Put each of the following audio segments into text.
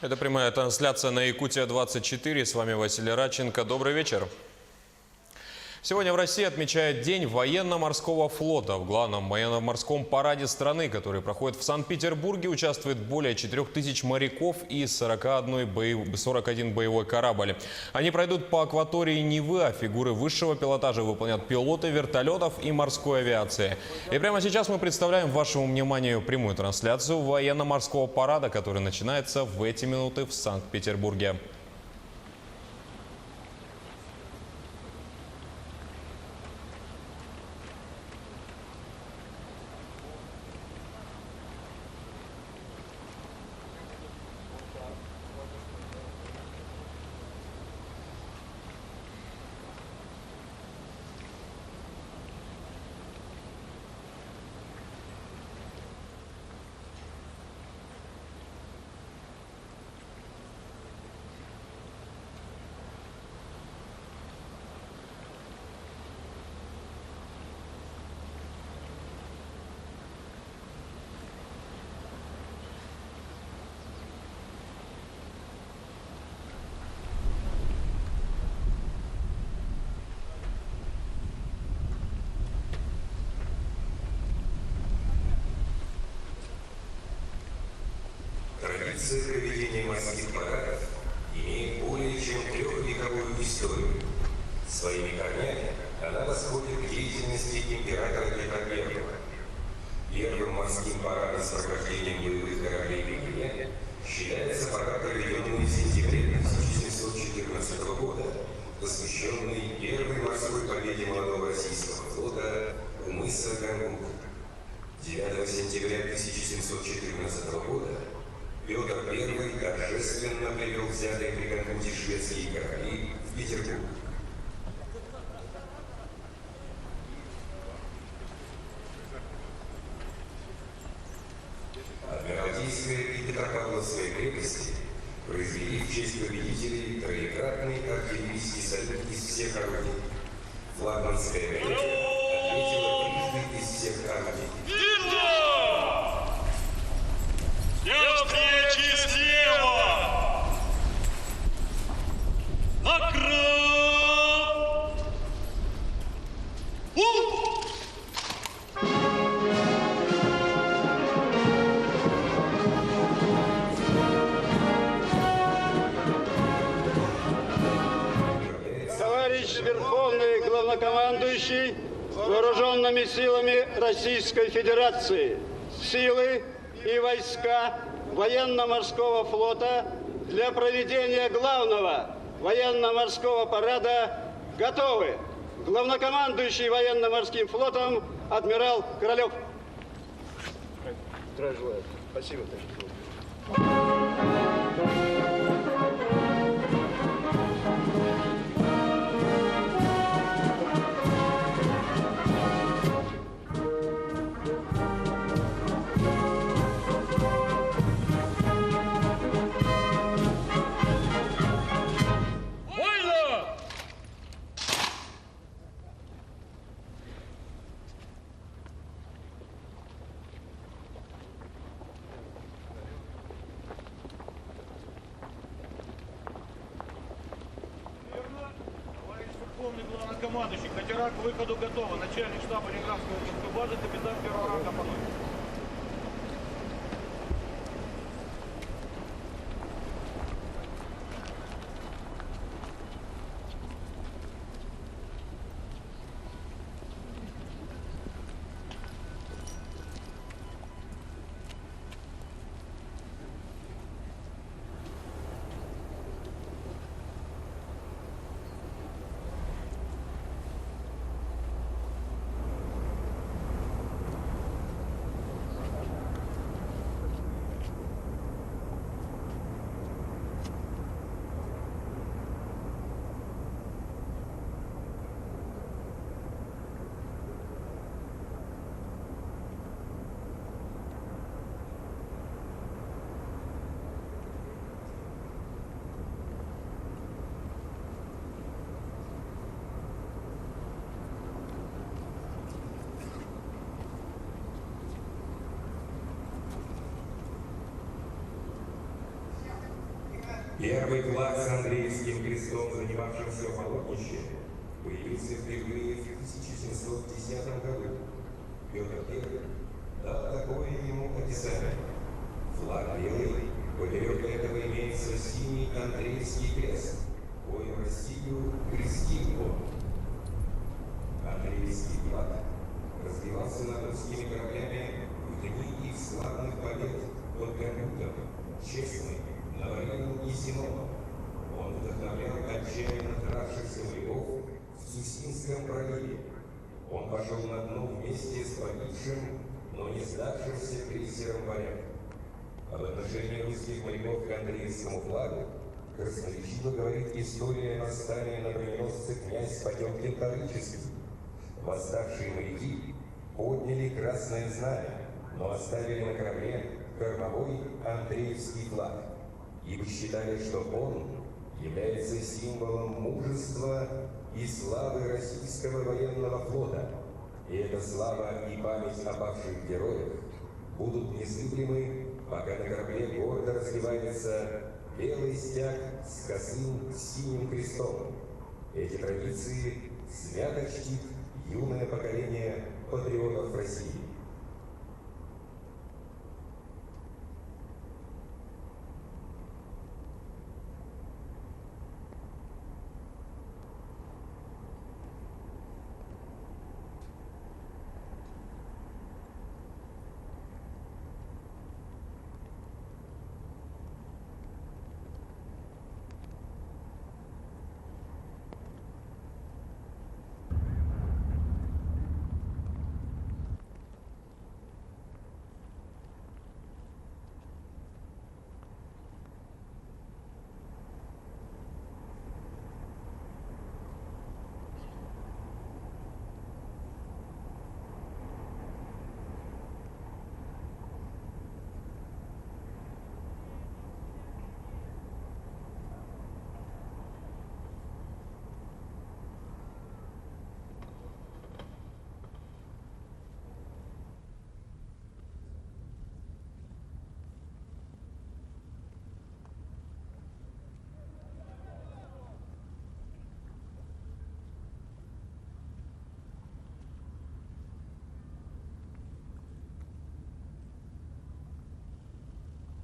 Это прямая трансляция на Якутия-24. С вами Василий Радченко. Добрый вечер. Сегодня в России отмечают День военно-морского флота. В главном военно-морском параде страны, который проходит в Санкт-Петербурге, участвует более 4000 моряков и 41 боевой корабль. Они пройдут по акватории Невы, а фигуры высшего пилотажа выполнят пилоты вертолетов и морской авиации. И прямо сейчас мы представляем вашему вниманию прямую трансляцию военно-морского парада, который начинается в эти минуты в Санкт-Петербурге. Традиция проведения морских парадов имеет более чем трехвековую историю. Своими корнями она восходит к деятельности императора Петра I. Первым морским парадом с прохождением боевых кораблей в Кремле считается парад, проведенный в сентябре 1714 года, посвященный первой морской победе молодого российского флота у мыса Гангут. 9 сентября 1714 года Петр I торжественно привел взятые при Гангуте шведские корабли в Петербург. Адмиралтейская и Петропавловская крепости произвели в честь победителей троекратный артиллерийский салют из всех орудий. Флагманская галерия ответила трижды из всех орудий. Встречи слева! Накрыл! Товарищ Верховный Главнокомандующий Вооруженными силами Российской Федерации, силы и войска военно-морского флота для проведения главного военно-морского парада готовы. Главнокомандующий военно-морским флотом адмирал Королев. Здравия желаю. Спасибо. Главнокомандующий, катера к выходу готовы. Начальник штаба Ленинградской морской базы, капитан первого ранга Паной. Первый флаг с Андреевским крестом, занимавшим все полотнище, появился впервые в 1710 году. Петр I дал такое ему описание. Флаг белый, поперек этого имеется синий Андреевский крест, коим Россию крестил он. Андреевский флаг развивался над русскими кораблями в дни их славных побед под Бермудом, честный, на военном и зимовом. Он вдохновлял отчаянно дравшихся моряков в Сусинском проливе. Он пошел на дно вместе с погибшим, но не сдавшимся крейсером «Варяг». Об отношении русских моряков к Андреевскому флагу красноречиво говорит история восстания на броненосце князь Потемкин Таврический. Восставшие моряки подняли красное знамя, но оставили на корабле кормовой Андреевский флаг, ибо считали, что он является символом мужества и славы российского военного флота. И эта слава и память о павших героях будут незыблемы, пока на корабле гордо развивается белый стяг с косым синим крестом. Эти традиции свято чтит юное поколение патриотов России.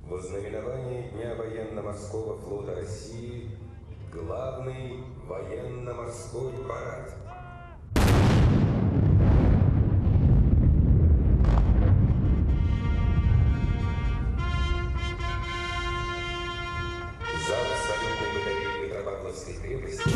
В ознаменовании Дня военно-морского флота России главный военно-морской парад. Зал салютной батареи Петропавловской крепости.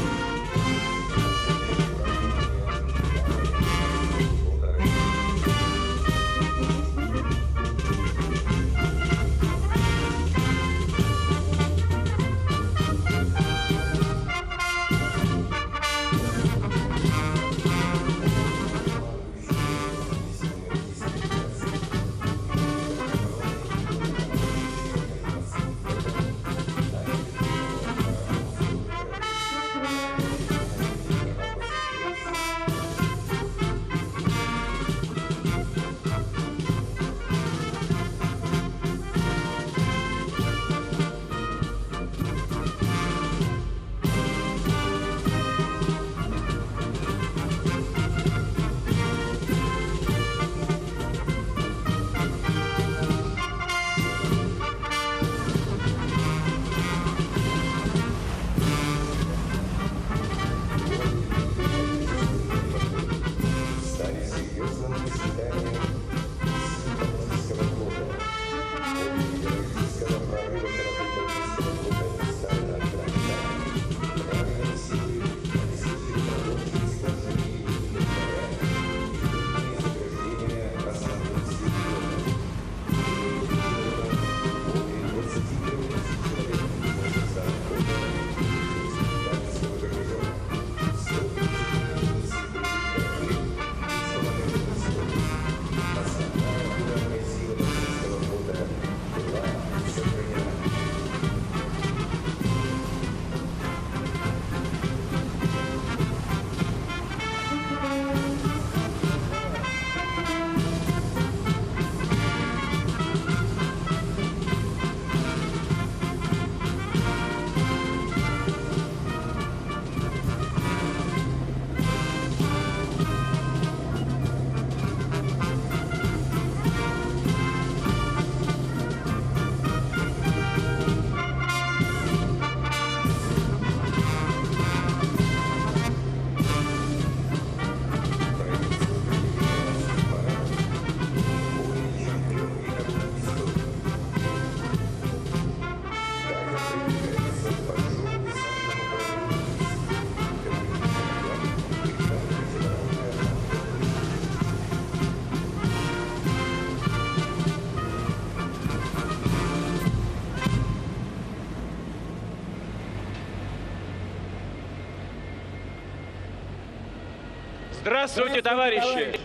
Здравствуйте, товарищи!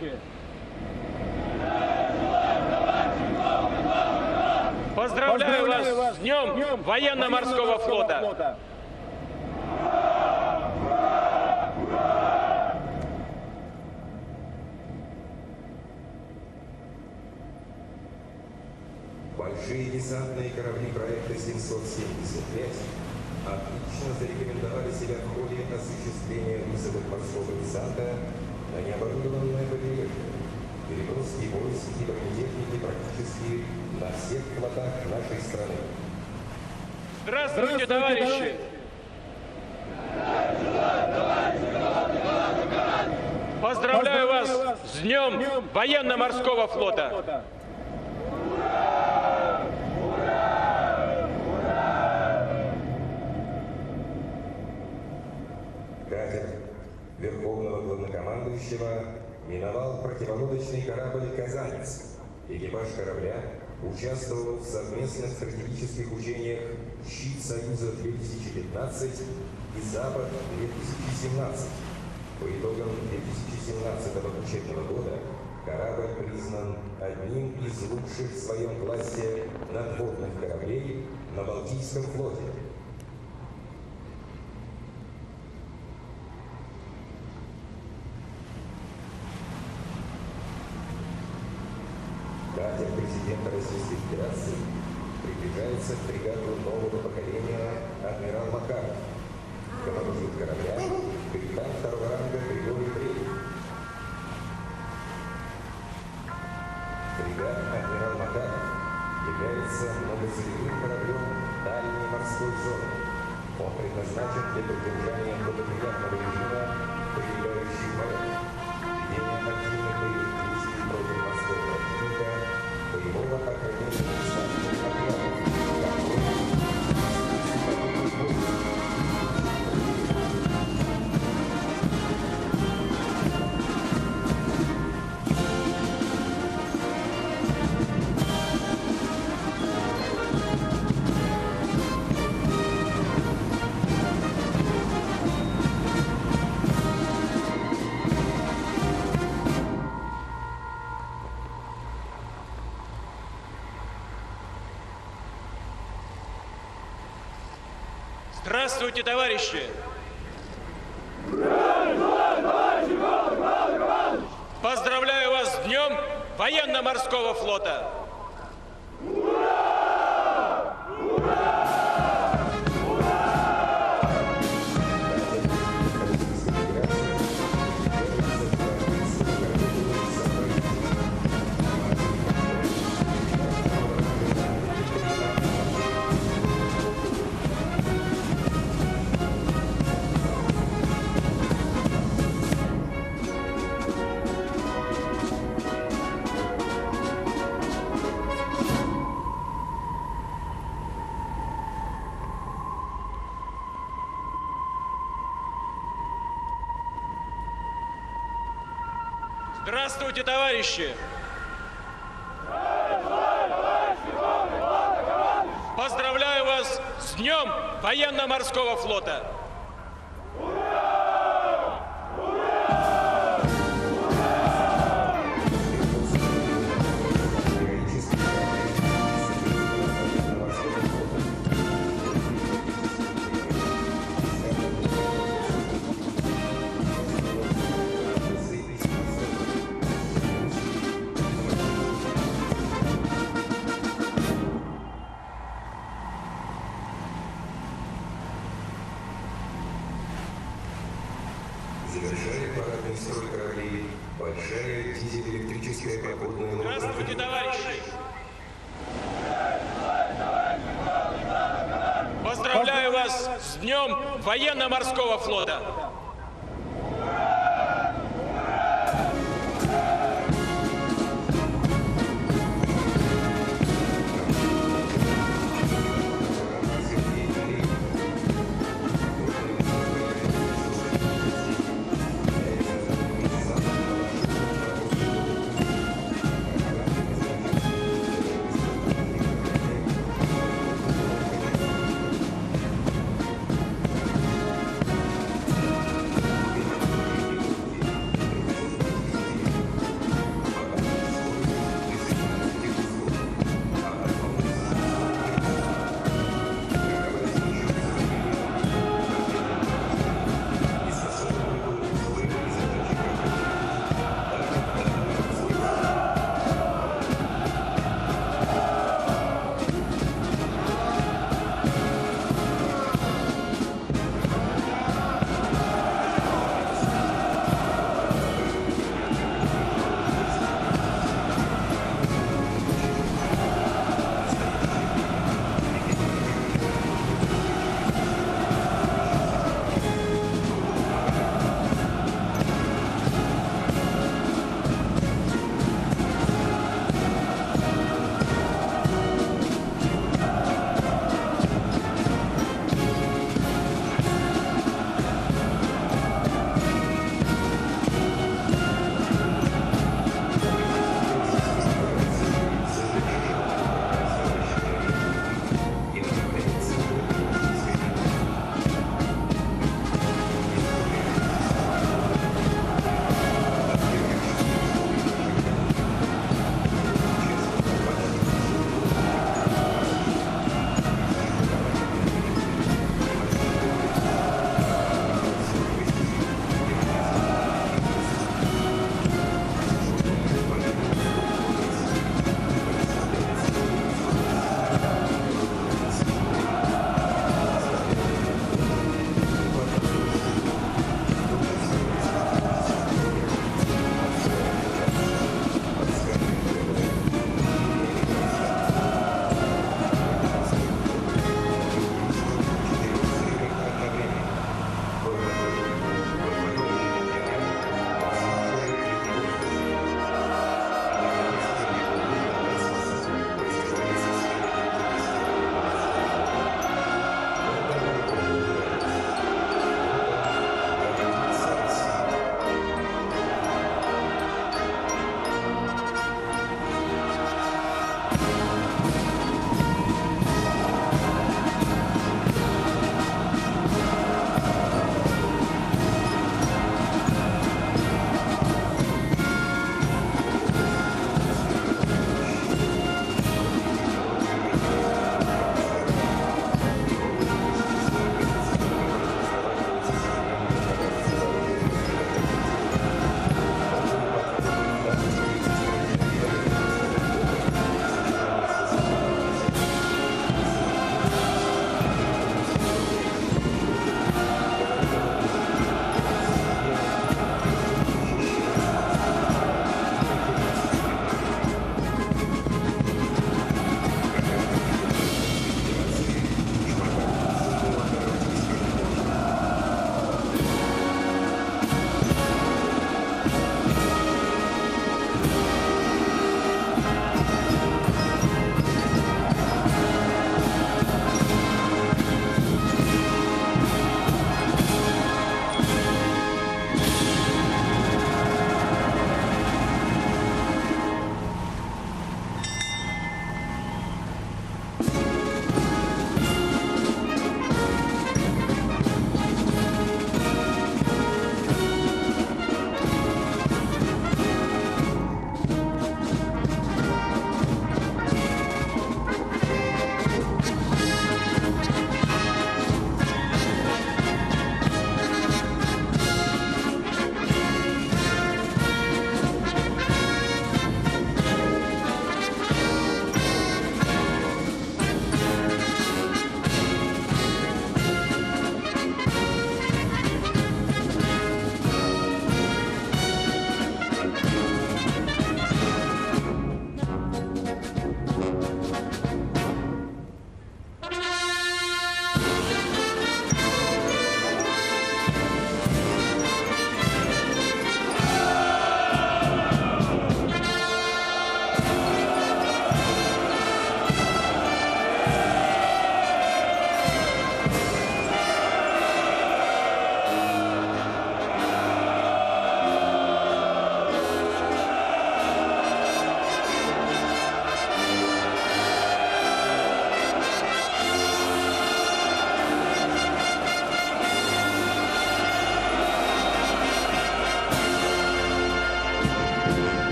Поздравляю вас с Днем Военно-Морского флота! Большие десантные корабли проекта 775 отлично зарекомендовали себя в ходе осуществления высадок морского десанта на необорудованное побережье, переброски войск и бронетехники практически на всех флотах нашей страны. Здравствуйте, товарищи! Поздравляю вас с Днем Военно-Морского флота! Катер Верховного Главнокомандующего миновал противолодочный корабль «Казанец». Экипаж корабля участвовал в совместных стратегических учениях «Щит Союза-2015» и «Запад-2017». По итогам 2017 учебного года корабль признан одним из лучших в своем классе надводных кораблей на Балтийском флоте. Катер президента Российской Федерации приближается к фрегату нового поколения «Адмирал Макаров». Командует корабля капитан второго ранга Григорий Третий. Фрегат «Адмирал Макаров» является многоцелевым кораблем дальней морской зоны. Он предназначен для поддержания благоприятного режима прилегающих морей, ведения активных боевых действий против морского противника, боевого охранения десантных отрядов, Здравствуйте, товарищи! Поздравляю вас с Днем Военно-Морского флота! Здравствуйте, товарищи! Поздравляю вас с Днем Военно-Морского флота! Завершает парадный строй кораблей большая дизель-электрическая подводная лодка. Здравствуйте, товарищи! Поздравляю вас с Днем Военно-Морского флота!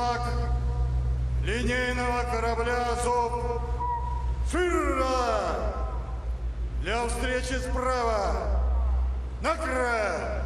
флаг линейного корабля «Азов» «Фюрера». Для встречи справа на край.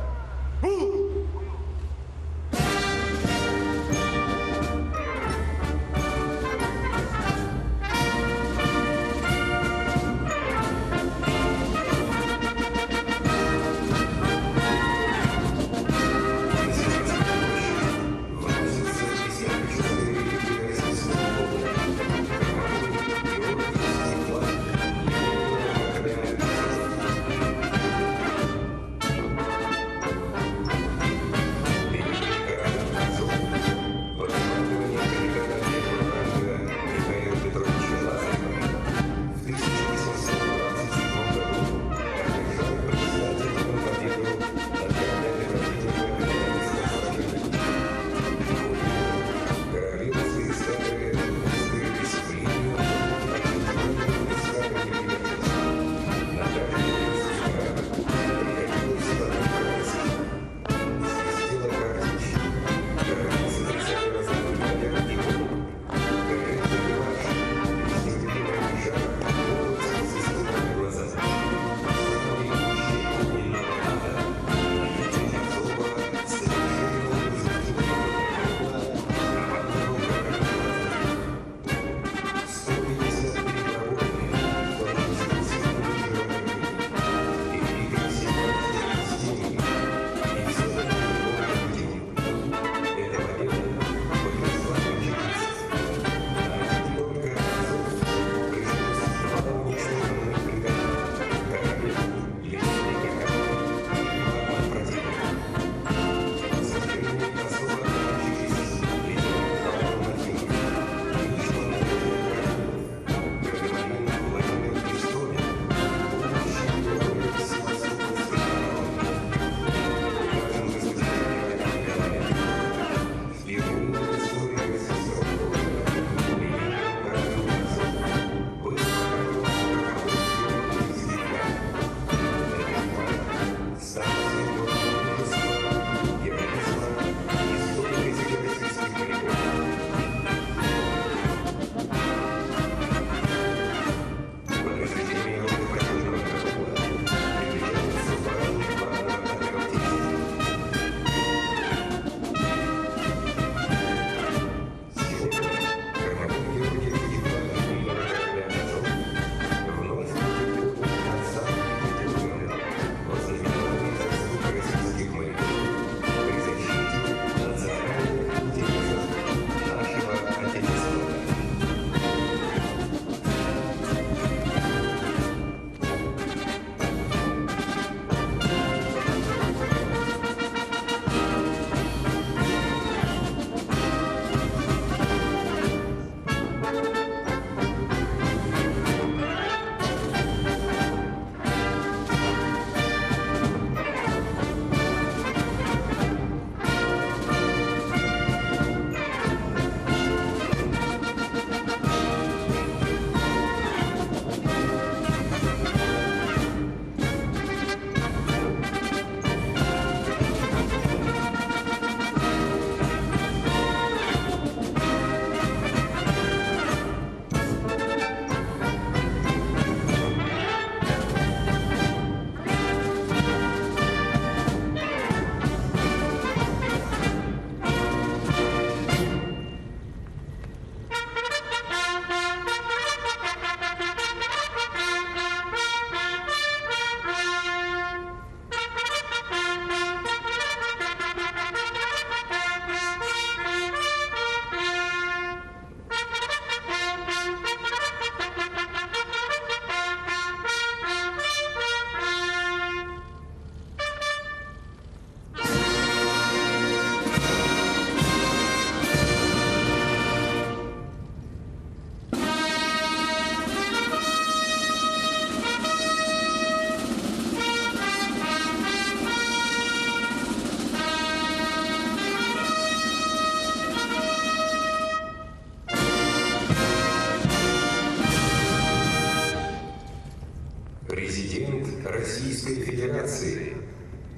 Российской Федерации,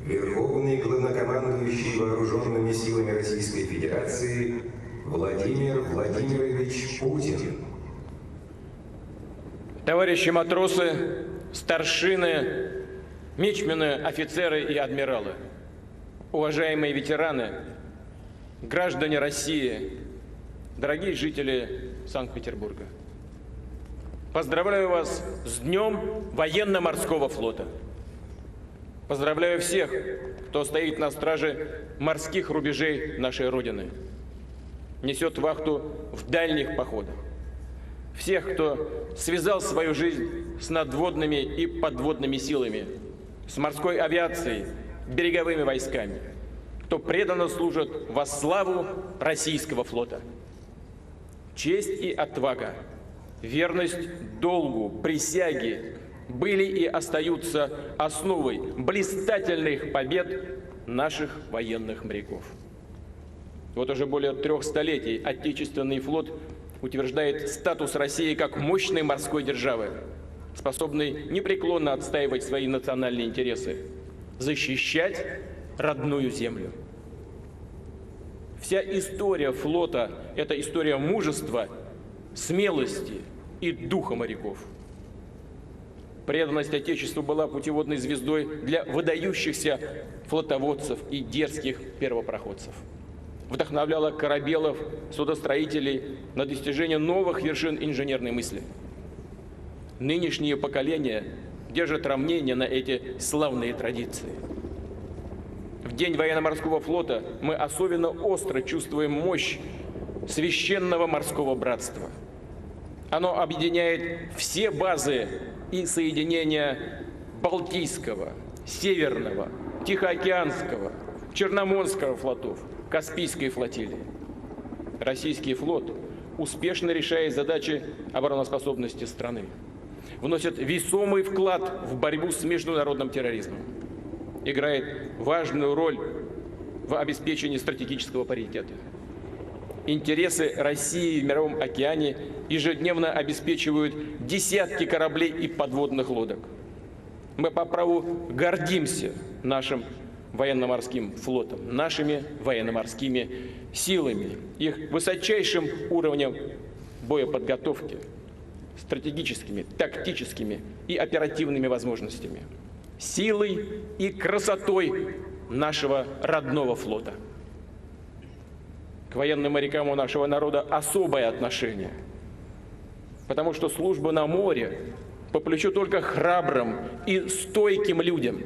Верховный главнокомандующий Вооруженными силами Российской Федерации Владимир Владимирович Путин. Товарищи матросы, старшины, мичмены, офицеры и адмиралы, уважаемые ветераны, граждане России, дорогие жители Санкт-Петербурга. Поздравляю вас с Днем Военно-Морского флота. Поздравляю всех, кто стоит на страже морских рубежей нашей Родины, несет вахту в дальних походах. Всех, кто связал свою жизнь с надводными и подводными силами, с морской авиацией, береговыми войсками, кто преданно служит во славу российского флота. Честь и отвага, верность долгу, присяге были и остаются основой блистательных побед наших военных моряков. Вот уже более 3 столетий Отечественный флот утверждает статус России как мощной морской державы, способной непреклонно отстаивать свои национальные интересы, защищать родную землю. Вся история флота – это история мужества, смелости и духа моряков. Преданность Отечеству была путеводной звездой для выдающихся флотоводцев и дерзких первопроходцев. Вдохновляла корабелов, судостроителей на достижение новых вершин инженерной мысли. Нынешнее поколение держит равнение на эти славные традиции. В День военно-морского флота мы особенно остро чувствуем мощь священного морского братства. Оно объединяет все базы и соединения Балтийского, Северного, Тихоокеанского, Черноморского флотов, Каспийской флотилии. Российский флот успешно решает задачи обороноспособности страны, вносит весомый вклад в борьбу с международным терроризмом, играет важную роль в обеспечении стратегического паритета. Интересы России в мировом океане ежедневно обеспечивают десятки кораблей и подводных лодок. Мы по праву гордимся нашим военно-морским флотом, нашими военно-морскими силами, их высочайшим уровнем боеподготовки, стратегическими, тактическими и оперативными возможностями, силой и красотой нашего родного флота. К военным морякам у нашего народа особое отношение, потому что служба на море по плечу только храбрым и стойким людям,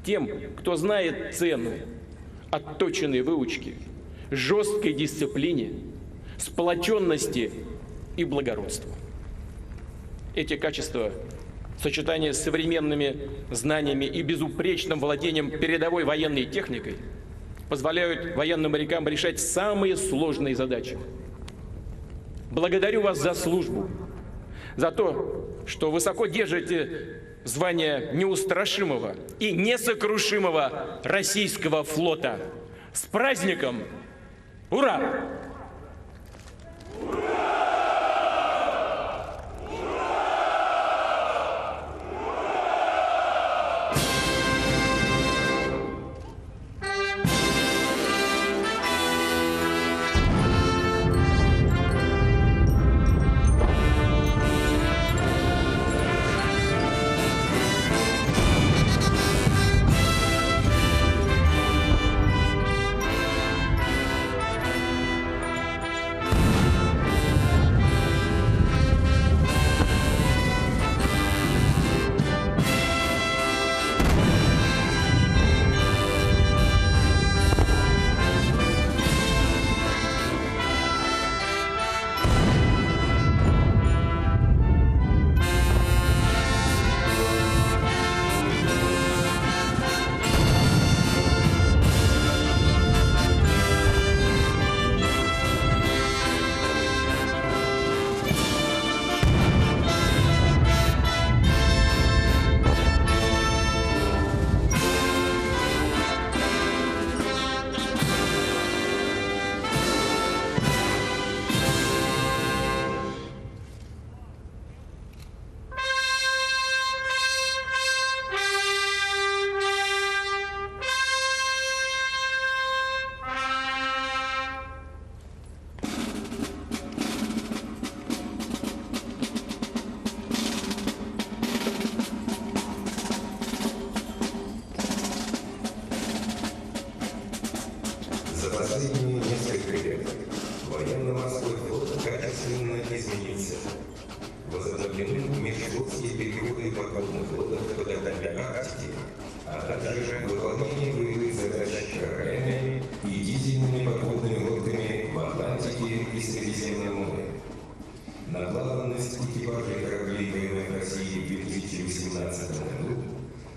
тем, кто знает цену отточенной выучки, жесткой дисциплине, сплоченности и благородства. Эти качества в сочетании с современными знаниями и безупречным владением передовой военной техникой позволяют военным морякам решать самые сложные задачи. Благодарю вас за службу, за то, что высоко держите звание неустрашимого и несокрушимого российского флота. С праздником! Ура! последние несколько лет военно-морской флот качественно изменился. Возобновлены межфлотские переводы подводных лодок по дальней Арктике, а также выполнение боевых задач кораблями и дизельными подводными лодками в Атлантике и Средиземном море. Наплаванность экипажей кораблей ВМФ России в 2018 году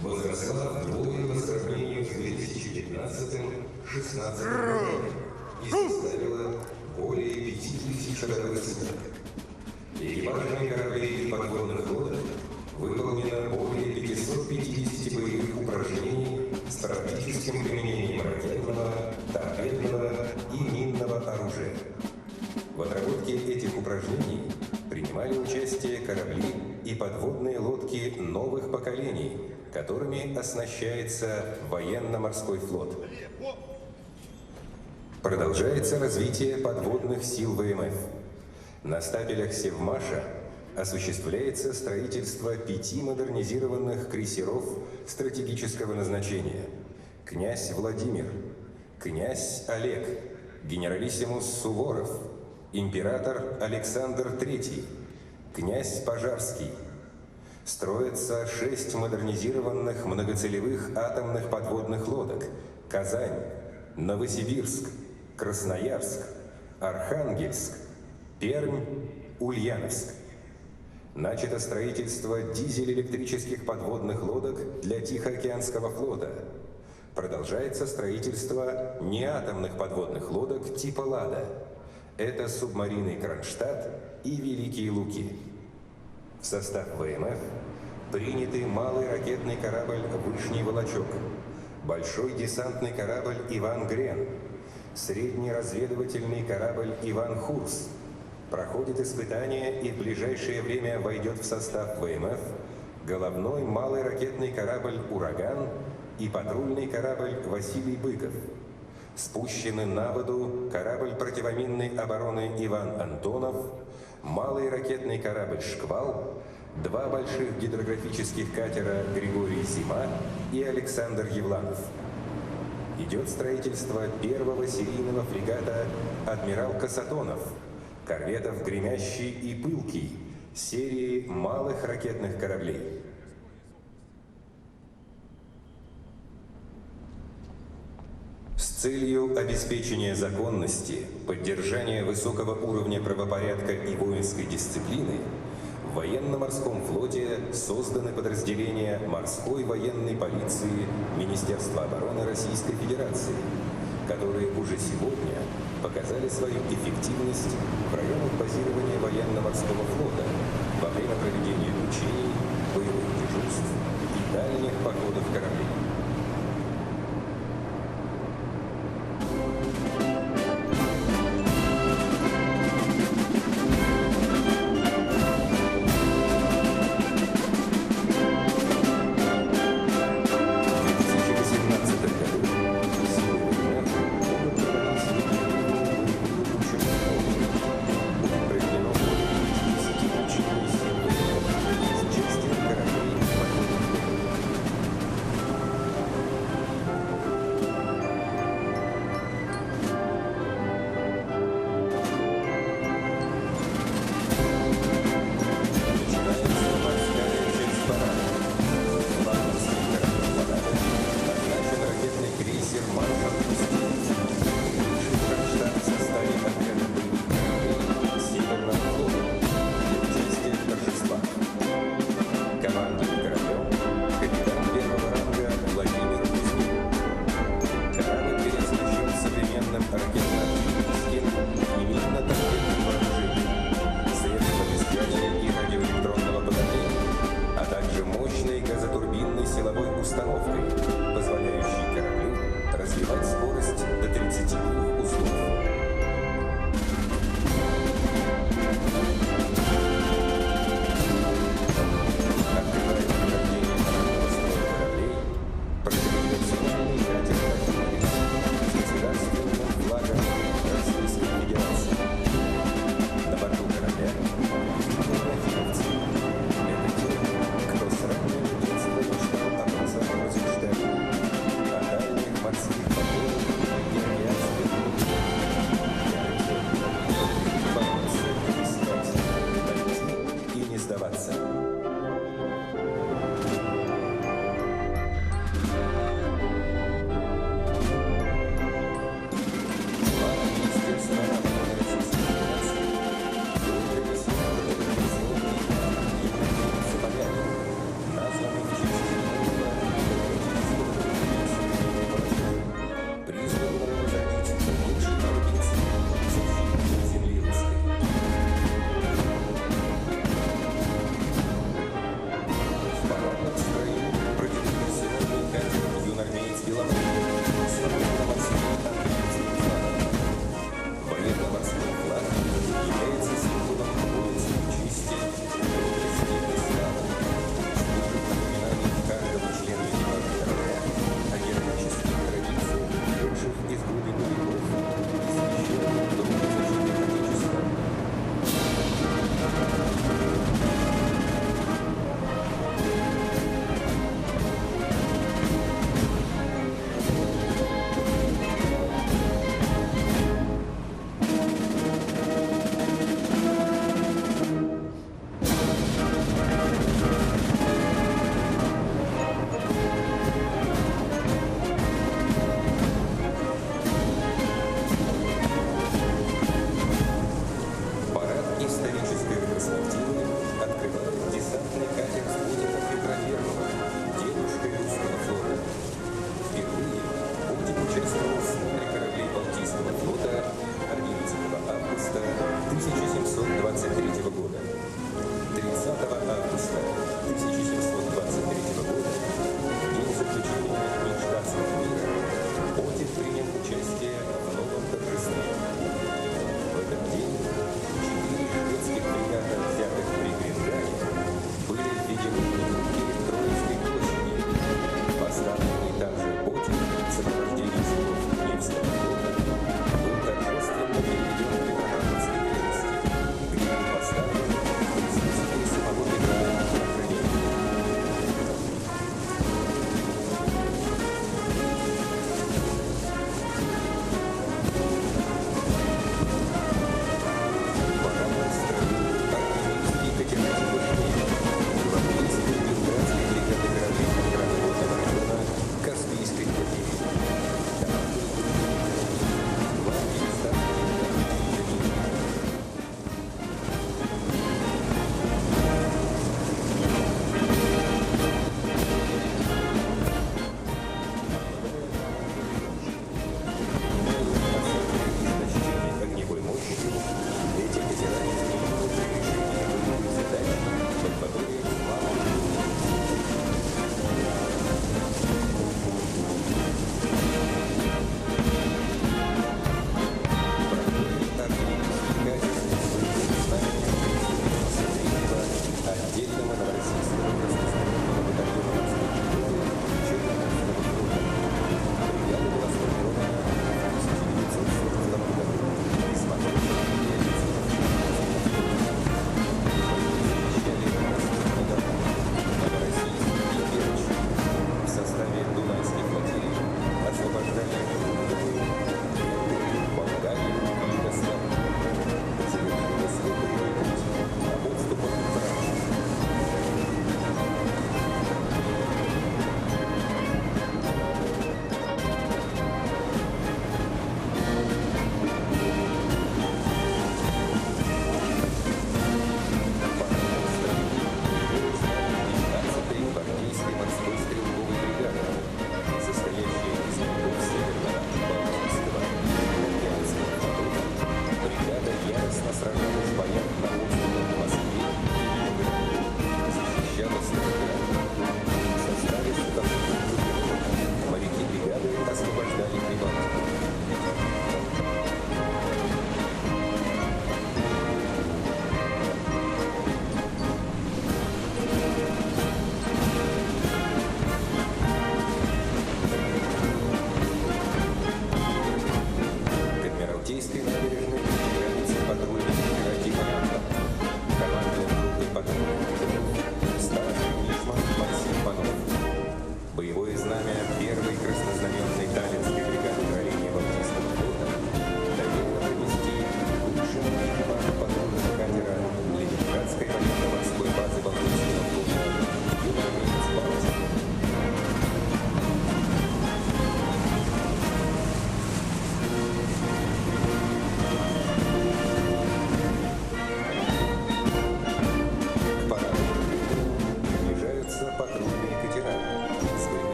возросла вдвое по сравнению с 2015-16 годом и составила более 5000 ходовых суток. Экипажами кораблей и подводных лодок выполнено более 550 боевых упражнений с практическим применением ракетного, торпедного и минного оружия. В отработке этих упражнений принимали участие корабли и подводные лодки новых поколений, которыми оснащается военно-морской флот. Продолжается развитие подводных сил ВМФ. На стапелях Севмаша осуществляется строительство 5 модернизированных крейсеров стратегического назначения: «Князь Владимир», «Князь Олег», «Генералиссимус Суворов», «Император Александр III», «Князь Пожарский». Строятся 6 модернизированных многоцелевых атомных подводных лодок: «Казань», «Новосибирск», «Красноярск», «Архангельск», «Пермь», «Ульяновск». Начато строительство дизель-электрических подводных лодок для Тихоокеанского флота. Продолжается строительство неатомных подводных лодок типа «Лада». Это субмарины «Кронштадт» и «Великие Луки». В состав ВМФ приняты малый ракетный корабль «Вышний Волочок», большой десантный корабль «Иван Грен», средний разведывательный корабль «Иван Хурс». Проходит испытание и в ближайшее время войдет в состав ВМФ головной малый ракетный корабль «Ураган» и патрульный корабль «Василий Быков». Спущены на воду корабль противоминной обороны «Иван Антонов», малый ракетный корабль «Шквал», 2 больших гидрографических катера «Григорий Зима» и «Александр Евланов». Идет строительство первого серийного фрегата «Адмирал Касатонов», корветов «Гремящий» и «Пылкий» серии малых ракетных кораблей. С целью обеспечения законности, поддержания высокого уровня правопорядка и воинской дисциплины в военно-морском флоте созданы подразделения морской военной полиции Министерства обороны Российской Федерации, которые уже сегодня показали свою эффективность в районах базирования военно-морского флота во время проведения учений, боевых дежурств и дальних походов кораблей.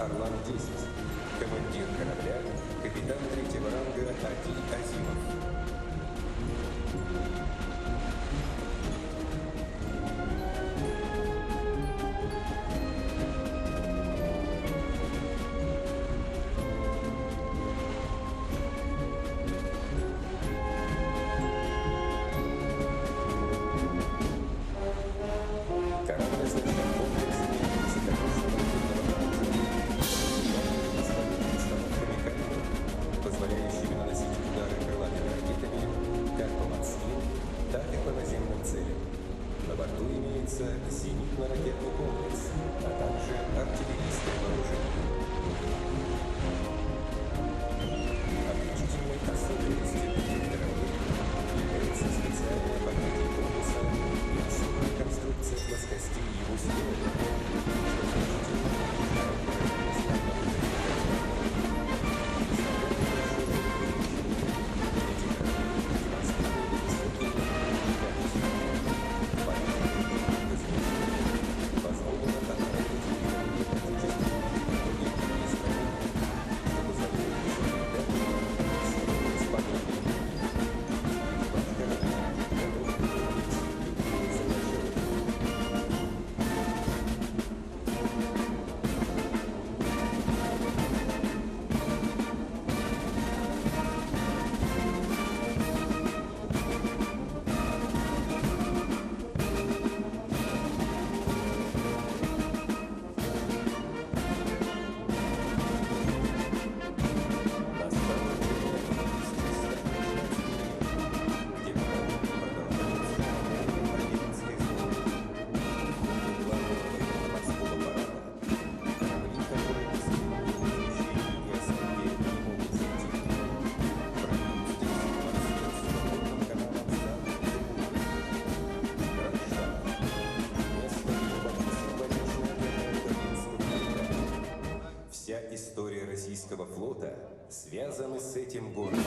«Орлан-10». Командир корабля – капитан 3-го ранга Адиль Азимов. Позволяющими наносить удары крылатыми ракетами как по морским, так и по наземным целям. На борту имеется зенитно-ракетный комплекс, а также артиллерийское вооружение. Отличительной особенностью этих кораблей является специальное покрытие корпуса и особая конструкция плоскостей его стен. Вся история российского флота связана с этим городом.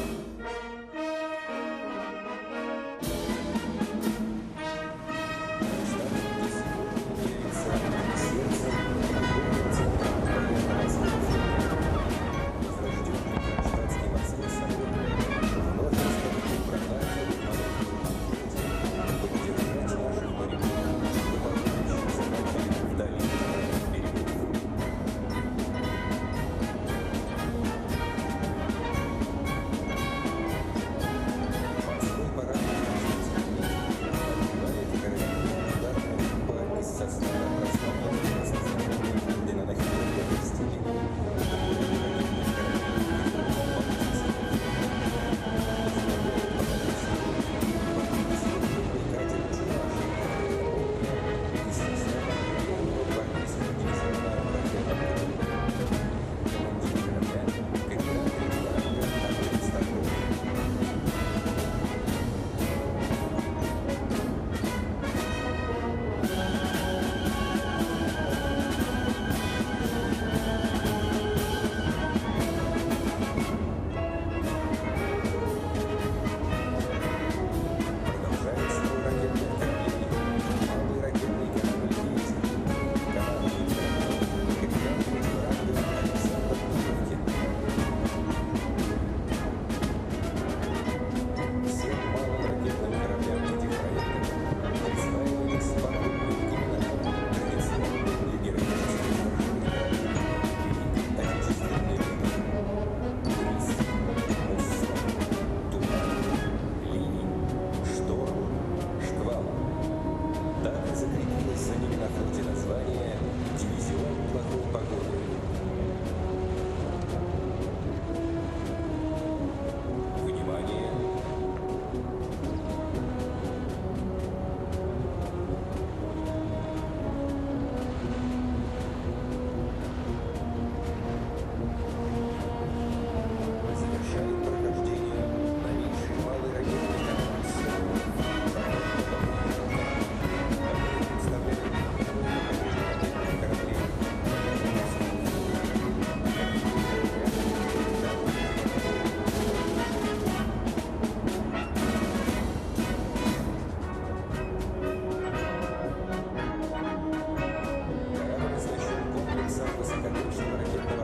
Корабль оснащен комплексом высокоточного ракетного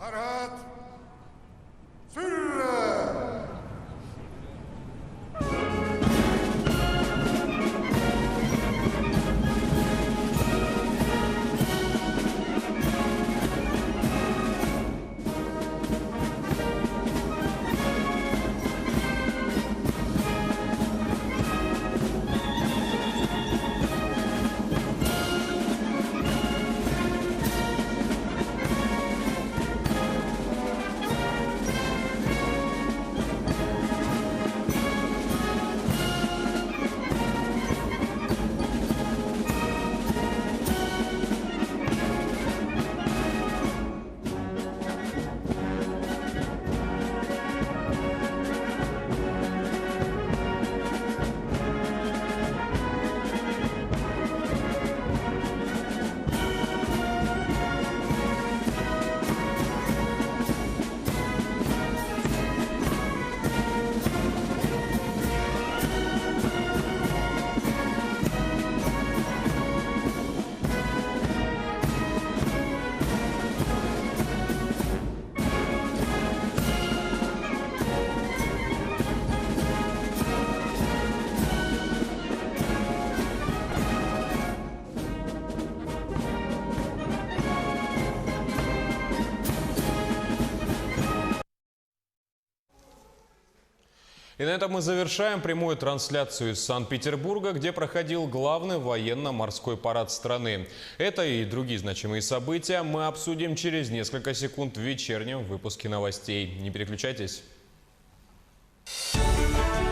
Парад. Фюрер! И на этом мы завершаем прямую трансляцию из Санкт-Петербурга, где проходил главный военно-морской парад страны. Это и другие значимые события мы обсудим через несколько секунд в вечернем выпуске новостей. Не переключайтесь.